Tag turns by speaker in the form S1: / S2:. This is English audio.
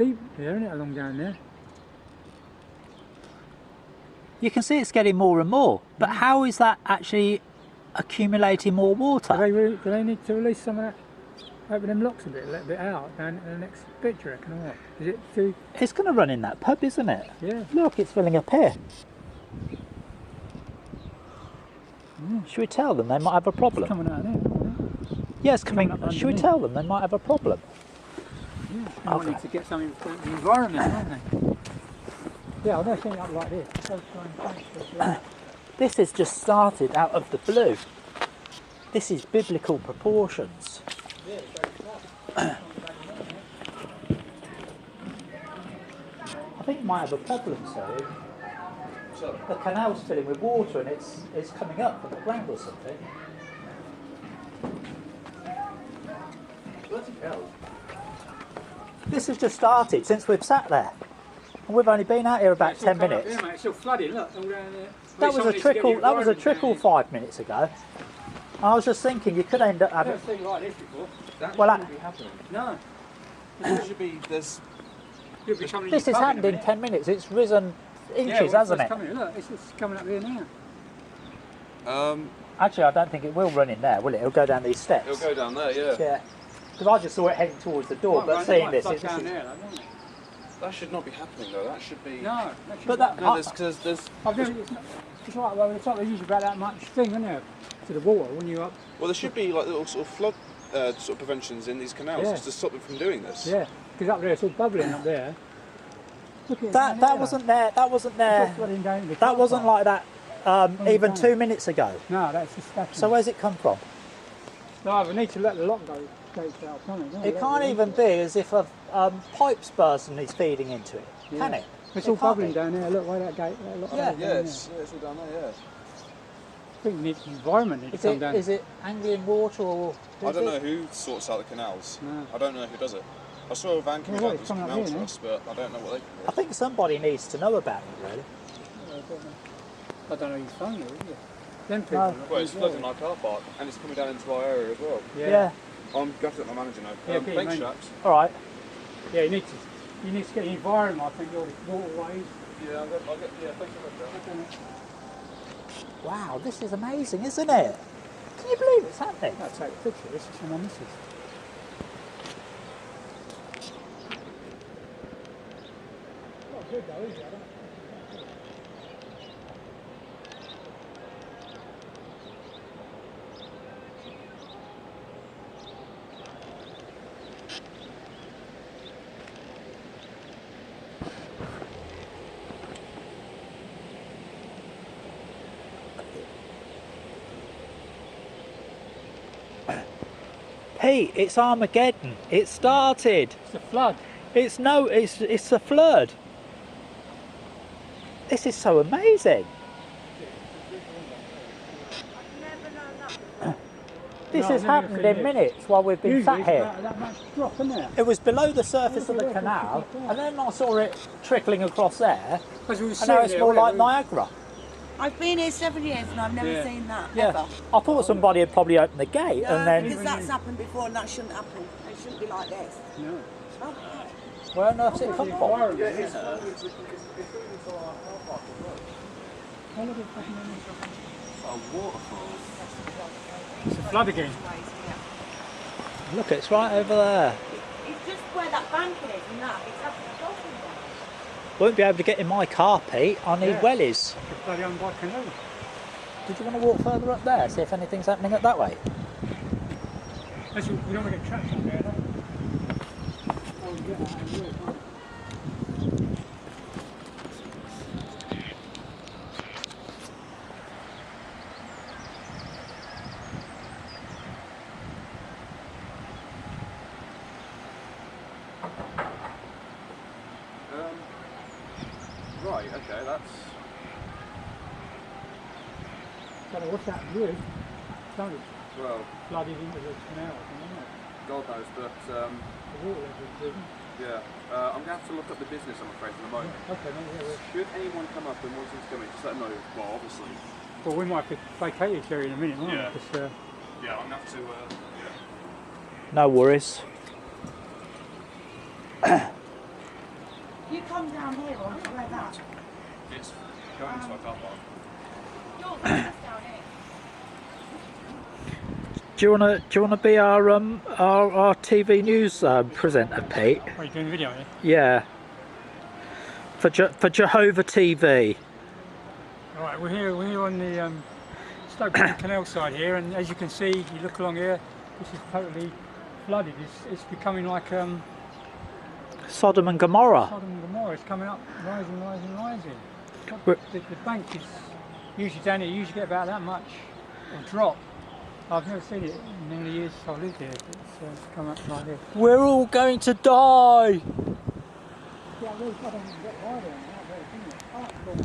S1: deep there, isn't it, along down there?
S2: You can see it's getting more and more, but how is that actually accumulating more water?
S1: Do they need to release some of that? Open them locks a bit, let a bit out down at the next bit, do you reckon, or what? Is it too...
S2: It's going to run in that pub, isn't it?
S1: Yeah.
S2: Look, it's filling up here. Should we tell them they might have a problem?
S1: It's coming out there, isn't it?
S2: Yeah, it's coming. Should we tell them they might have a problem?
S1: Yeah, they might need to get something for the environment, don't they? Yeah, I'll go set it up like this.
S2: This has just started out of the blue. This is biblical proportions. I think you might have a problem, sorry. The canal's filling with water and it's coming up from the ground or something. Bloody hell. This has just started since we've sat there. And we've only been out here about 10 minutes.
S1: Yeah, mate, it's still flooding, look. All down there.
S2: That was a trickle 5 minutes ago. I was just thinking you could end up having...
S1: I've never seen like this before.
S3: That
S2: Well,
S3: shouldn't be happening.
S1: No.
S3: There should be,
S2: This has happened in 10 minutes. It's risen inches, hasn't it?
S1: Look, it's coming up here now.
S2: Actually, I don't think it will run in there, will it? It'll go down these steps.
S3: It'll go down there, yeah.
S2: Yeah. Because I just saw it heading towards the door, but seeing this...
S1: down there, though, won't it?
S3: That should not be happening though, that should be...
S1: No, that should
S2: But
S1: be.
S2: that...
S3: No, there's...
S1: I've never, it's like, well, it's like they use about that much thing, isn't there, to the water when you're up.
S3: Well, there should be like little sort of flood sort of preventions in these canals just to stop them from doing this.
S1: Yeah, because up there it's all bubbling up there. Look at
S2: That wasn't there. That wasn't there. That wasn't like that even 2 minutes ago.
S1: No, that's disgusting.
S2: So where's it come from?
S1: No, we need to let the lock go.
S2: It can't even be as if a pipe's burst and it's feeding into it, can it?
S1: It's all bubbling down there. Look, where that gate.
S2: Yeah,
S3: it's all down there, yeah.
S1: I think the environment needs to come down.
S2: Is it Anglian water or...
S3: I don't know who sorts out the canals.
S1: No.
S3: I don't know who does it. I saw a van coming down this canal to us, but I don't know what they can do.
S2: I think somebody needs to know about it, really.
S1: I don't know who's phone it, is it? Them people.
S3: Well, it's flooding our car park, and it's coming down into our area as well.
S2: Yeah.
S3: I'm going to let my manager know. Thanks, chaps.
S2: All right.
S1: Yeah, you need to get the environment, I think, all the waterways.
S3: Yeah, I'll get thanks very much.
S2: Wow, this is amazing, isn't it? Can you believe it's happening?
S1: I'll take a picture of this for my missus. Not good though, is it?
S2: Pete, it's Armageddon. It started.
S1: It's a flood.
S2: It's a flood. This is so amazing. This has happened in minutes while we've been sat here.
S1: That much drop, isn't it?
S2: It was below the surface of the canal, and then I saw it trickling across there, and now it's more like Niagara.
S4: I've been here 7 years and I've never seen that, ever.
S2: I thought somebody had probably opened the gate and then...
S4: Because that's happened before and that shouldn't happen. It shouldn't be like this.
S1: No.
S4: Oh,
S2: Where on earth's it come from?
S3: Yeah, it's moving to our car park as well. A waterfall.
S1: It's a flood again.
S2: Look, it's right over there.
S4: It's just where that bank is and that. It's happened to there.
S2: Won't be able to get in my car, Pete. I need wellies.
S1: It's a bloody unbike canoe.
S2: Did you want to walk further up there, see if anything's happening up that way?
S1: Actually, we don't want to get trapped up there, though. Oh, we get that and do it, can't
S3: Right, okay, that's...
S1: don't know what's happened here. Something
S3: Well,
S1: flooded into the canal, isn't it?
S3: God knows, but...
S1: The water level's risen.
S3: yeah, I'm going to have to look up the business, I'm afraid, for the moment.
S1: Okay, no, yeah.
S3: Should anyone come up and want us to come in, just let them know, well, obviously.
S1: Well, we might have to vacate this area in a minute, won't we?
S3: Yeah.
S1: 'Cause,
S3: Yeah, I'm going to have to,
S2: No worries.
S4: You come down here or where that?
S3: It's going to a car park.
S2: Do you wanna be our TV news presenter, Pete?
S1: Are you doing the video, eh?
S2: Yeah. For Jehovah TV.
S1: Alright, we're here on the Stoke Bruerne Canal side here, and as you can see, you look along here, this is totally flooded. It's becoming like
S2: Sodom and Gomorrah.
S1: Sodom and Gomorrah. It's coming up, rising.
S2: We're-
S1: The bank is usually down here, you usually get about that much of drop. I've never seen it in many years I've lived here, but it's come up like this.
S2: We're all going to die.
S1: Yeah, I don't get wider than that,